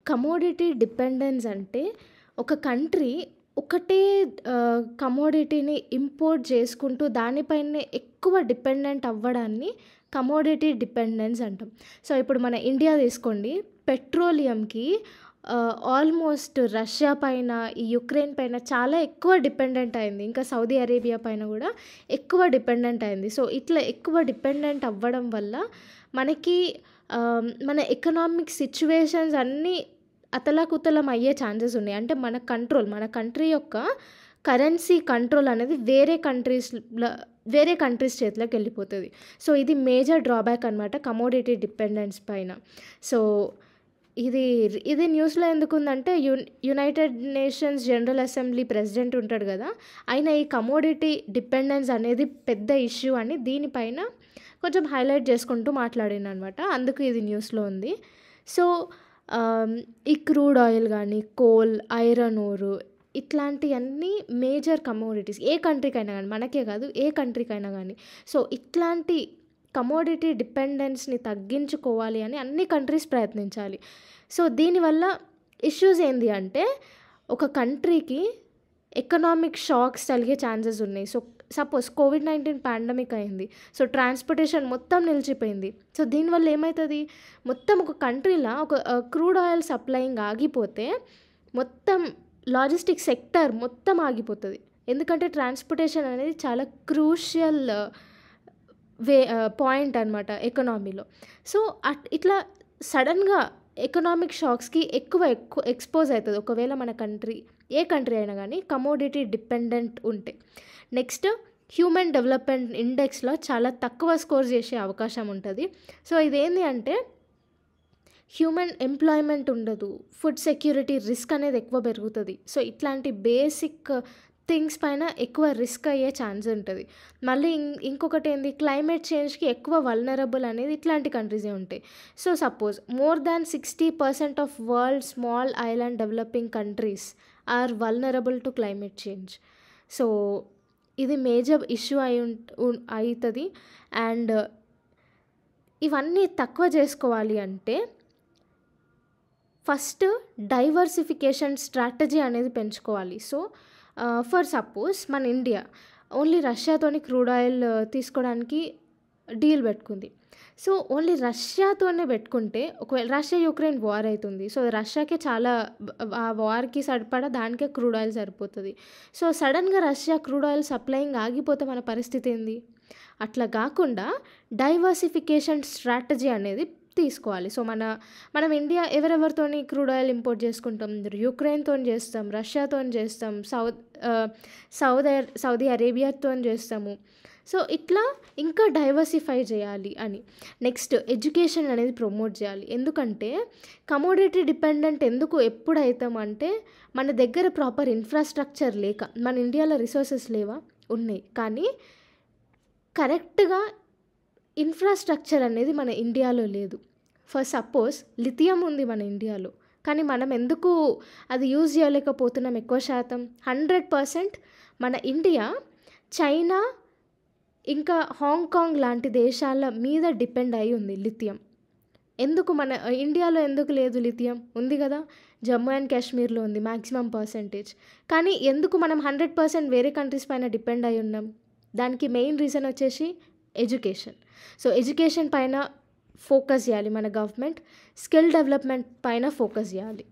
Commodity dependence అంటే ఒక country ఒకటే కమోడిటీని ఇంపోర్ట్ చేసుకుంటూ దానిపైనే ఎక్కువ డిపెండెంట్ అవ్వడాన్ని కమోడిటీ డిపెండెన్స్ అంటాం. సో, ఇప్పుడు మన ఇండియా తీసుకోండి. పెట్రోలియంకి ఆల్మోస్ట్ రష్యా పైన, ఈ యుక్రెయిన్ పైన చాలా ఎక్కువ డిపెండెంట్ అయింది. ఇంకా సౌదీ అరేబియా పైన కూడా ఎక్కువ డిపెండెంట్ అయింది. సో, ఇట్లా ఎక్కువ డిపెండెంట్ అవ్వడం వల్ల మనకి మన ఎకనామిక్ సిచ్యువేషన్స్ అన్నీ అతలాకుతలం అయ్యే ఛాన్సెస్ ఉన్నాయి. అంటే మన కంట్రీ యొక్క కరెన్సీ కంట్రోల్ అనేది వేరే కంట్రీస్ చేతిలోకి వెళ్ళిపోతుంది. సో, ఇది మేజర్ డ్రాబ్యాక్ అనమాట కమోడిటీ డిపెండెన్స్ పైన. సో, ఇది న్యూస్లో ఎందుకుందంటే United Nations General Assembly president ఉంటాడు కదా, ఆయన ఈ కమోడిటీ డిపెండెన్స్ అనేది పెద్ద ఇష్యూ అని దీనిపైన కొంచెం హైలైట్ చేసుకుంటూ మాట్లాడిండు అనమాట. అందుకు ఇది న్యూస్లో ఉంది. సో, ఈ క్రూడ్ ఆయిల్ కానీ, కోల్, ఐరన్ ఓరు ఇట్లాంటివన్నీ మేజర్ కమోడిటీస్. ఏ కంట్రీకైనా కానీ, మనకే కాదు ఏ కంట్రీకైనా కానీ. సో, ఇట్లాంటి కమోడిటీ డిపెండెన్స్ని తగ్గించుకోవాలి అని అన్ని కంట్రీస్ ప్రయత్నించాలి. సో, దీనివల్ల ఇష్యూస్ ఏంది అంటే ఒక కంట్రీకి ఎకనామిక్ షాక్స్ కలిగే ఛాన్సెస్ ఉన్నాయి. సో, సపోజ్ కోవిడ్-19 పాండమిక్ అయింది. సో, ట్రాన్స్‌పోర్టేషన్ మొత్తం నిలిచిపోయింది. సో, దీనివల్ల ఏమవుతుంది, మొత్తం ఒక కంట్రీలో ఒక క్రూడ్ ఆయిల్ సప్లయింగ్ ఆగిపోతే మొత్తం లాజిస్టిక్ సెక్టర్ మొత్తం ఆగిపోతుంది. ఎందుకంటే ట్రాన్స్‌పోర్టేషన్ అనేది చాలా క్రూషియల్ పాయింట్ అనమాట ఎకనామీలో. సో, ఇట్లా సడన్గా ఎకనామిక్ షాక్స్కి ఎక్కువ ఎక్స్‌పోజ్ అవుతుంది ఒకవేళ మన కంట్రీ, ఏ కంట్రీ అయినా కానీ కమోడిటీ డిపెండెంట్ ఉంటే. నెక్స్ట్, హ్యూమన్ డెవలప్మెంట్ ఇండెక్స్లో చాలా తక్కువ స్కోర్ చేసే అవకాశం ఉంటుంది. సో, ఇదేంటి అంటే హ్యూమన్ ఎంప్లాయ్మెంట్ ఉండదు, ఫుడ్ సెక్యూరిటీ రిస్క్ అనేది ఎక్కువ పెరుగుతుంది. సో, ఇట్లాంటి బేసిక్ థింగ్స్ పైన ఎక్కువ రిస్క్ అయ్యే ఛాన్స్ ఉంటుంది. మళ్ళీ ఇంకొకటి ఏంది, క్లైమేట్ చేంజ్కి ఎక్కువ వల్నరబుల్ అనేది ఇట్లాంటి కంట్రీసే ఉంటాయి. So, suppose more than 60% of world small island developing countries are vulnerable to climate change. So, ఇది మేజర్ ఇష్యూ అవుతుంది. అండ్ ఇవన్నీ తక్కువ చేసుకోవాలి అంటే ఫస్ట్ డైవర్సిఫికేషన్ స్ట్రాటజీ అనేది పెంచుకోవాలి. సో, ఫర్ సపోజ్ మన ఇండియా ఓన్లీ రష్యాతోని క్రూడ్ ఆయిల్ తీసుకోవడానికి డీల్ పెట్టుకుంది. సో, ఓన్లీ రష్యాతోనే పెట్టుకుంటే ఒకవేళ రష్యా యుక్రెయిన్ వార్ అవుతుంది. సో, రష్యాకే చాలా ఆ వార్కి సరిపడా దానికే క్రూడ్ ఆయిల్ సరిపోతుంది. సో, సడన్గా రష్యా క్రూడ్ ఆయిల్ సప్లయింగ్ ఆగిపోతే మన పరిస్థితి ఏంది? అట్లా కాకుండా డైవర్సిఫికేషన్ స్ట్రాటజీ అనేది తీసుకోవాలి. సో, మనం ఇండియా ఎవరెవరితోని క్రూడ్ ఆయిల్ ఇంపోర్ట్ చేసుకుంటాం, యుక్రెయిన్తో చేస్తాం, రష్యాతో చేస్తాం, సౌదీ అరేబియాతో చేస్తాము. సో, ఇట్లా ఇంకా డైవర్సిఫై చేయాలి అని. నెక్స్ట్, ఎడ్యుకేషన్ అనేది ప్రమోట్ చేయాలి. ఎందుకంటే కమోడిటీ డిపెండెంట్ ఎప్పుడు అవుతామంటే మన దగ్గర ప్రాపర్ ఇన్ఫ్రాస్ట్రక్చర్ లేక. మన ఇండియాలో రిసోర్సెస్ లేవా? ఉన్నాయి. కానీ కరెక్ట్గా ఇన్ఫ్రాస్ట్రక్చర్ అనేది మన ఇండియాలో లేదు. ఫర్ సపోజ్ లిథియం ఉంది మన ఇండియాలో, కానీ మనం ఎందుకు అది యూజ్ చేయలేకపోతున్నాం? ఎక్కువ శాతం 100% మన ఇండియా చైనా ఇంకా హాంకాంగ్ లాంటి దేశాల మీద డిపెండ్ అయి ఉంది లిథియం. ఎందుకు మన ఇండియాలో ఎందుకు లేదు? లిథియం ఉంది కదా, జమ్మూ అండ్ కాశ్మీర్లో ఉంది మ్యాక్సిమం పర్సెంటేజ్. కానీ ఎందుకు మనం 100% వేరే కంట్రీస్ పైన డిపెండ్ అయి ఉన్నాం? దానికి మెయిన్ రీజన్ వచ్చేసి ఎడ్యుకేషన్. సో, ఎడ్యుకేషన్ పైన ఫోకస్ చేయాలి మన గవర్నమెంట్. స్కిల్ డెవలప్మెంట్ పైన ఫోకస్ చేయాలి.